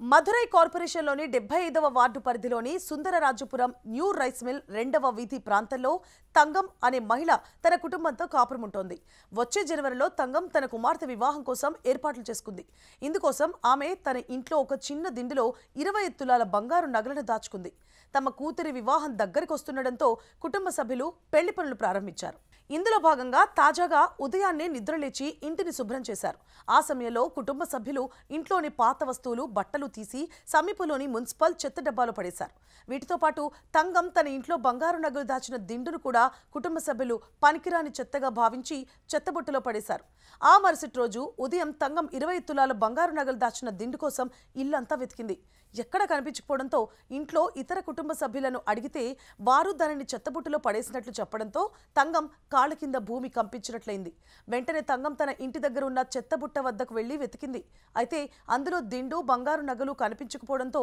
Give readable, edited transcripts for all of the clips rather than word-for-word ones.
మధురై కార్పొరేషన్లోని 75వ వార్డు పరిధిలోని సుందరరాజపురం new rice mill 2వ వీధి ప్రాంతంలో తంగం అనే మహిళ తన కుటుంబంతో కాపురముంటోంది. వచ్చే జనవరిలో తంగం తన కుమార్తె వివాహం కోసం ఏర్పాట్లు చేసుకుంది. ఇందుకోసం ఆమె తన ఇంట్లో ఒక చిన్న దిండులో 20 తులాల బంగారు నగలను దాచుకుంది. తమ కూతురి వివాహం దగ్గరికి వస్తుండటంతో కుటుంబ సభ్యులు పెళ్లి పనులు ప్రారంభించారు. ఇందులో భాగంగా తాజాగా ఉదయాన్నే నిద్రలేచి ఇంటిని శుభ్రం చేశారు. ఆ సమయంలో కుటుంబ సభ్యులు ఇంట్లోని పాత వస్తువులు, బట్టలు తీసి సమీపంలోని మున్సిపల్ చెత్త డబ్బాలో పడేశారు. వీటితో పాటు తంగం తన ఇంట్లో బంగారు నగలు దాచిన దిండును కూడా కుటుంబ సభ్యులు పనికిరాని చెత్తగా భావించి చెత్తబుట్టలో పడేశారు. ఆ మరుసటి రోజు ఉదయం తంగం 20 తులాల బంగారు నగలు దాచిన దిండు కోసం ఇల్లంతా వెతికింది. ఎక్కడ కనిపించకపోవడంతో ఇంట్లో ఇతర కుటుంబ సభ్యులను అడిగితే వారు దానిని చెత్తబుట్టలో పడేసినట్లు చెప్పడంతో తంగం కాళ్ళ కింద భూమి కంపించినట్లయింది. వెంటనే తంగం తన ఇంటి దగ్గర ఉన్న చెత్తబుట్ట వద్దకు వెళ్లి వెతికింది. అయితే అందులో దిండు, బంగారు నగలు కనిపించకపోవడంతో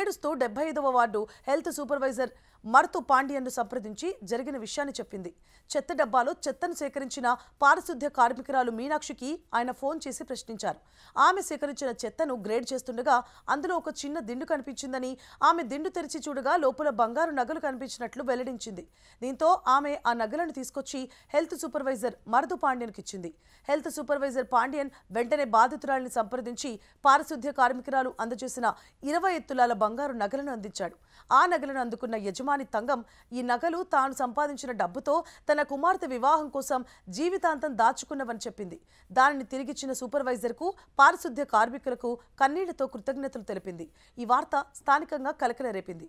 ఏడుస్తూ 75వ వార్డు హెల్త్ సూపర్వైజర్ మరుతు పాండ్యన్ను సంప్రదించి జరిగిన విషయాన్ని చెప్పింది. చెత్త డబ్బాలో చెత్తను సేకరించిన పారిశుద్ధ్య కార్మికురాలు మీనాక్షికి ఆయన ఫోన్ చేసి ప్రశ్నించారు. ఆమె సేకరించిన చెత్తను గ్రేడ్ చేస్తుండగా అందులో ఒక చిన్న దిండు కనిపించిందని, ఆమె దిండు తెరిచి చూడగా లోపల బంగారు నగలు కనిపించినట్లు వెల్లడించింది. దీంతో ఆమె ఆ నగలను తీసుకొచ్చి హెల్త్ సూపర్వైజర్ మరుదు పాండ్యన్కి ఇచ్చింది. హెల్త్ సూపర్వైజర్ పాండ్యన్ వెంటనే బాధితురాలిని సంప్రదించి పారిశుద్ధ్య కార్మికురాలు అందజేసిన 20 తులాల బంగారు నగలను అందించాడు. ఆ నగలను అందుకున్న యజమాని తంగం ఈ నగలు తాను సంపాదించిన డబ్బుతో తన కుమార్తె వివాహం కోసం జీవితాంతం దాచుకున్నవని చెప్పింది. దానిని తిరిగిచ్చిన సూపర్వైజర్కు, పారిశుద్ధ్య కార్మికులకు కన్నీళ్లతో కృతజ్ఞతలు తెలిపింది. ఈ వార్త స్థానికంగా కలకలం రేపింది.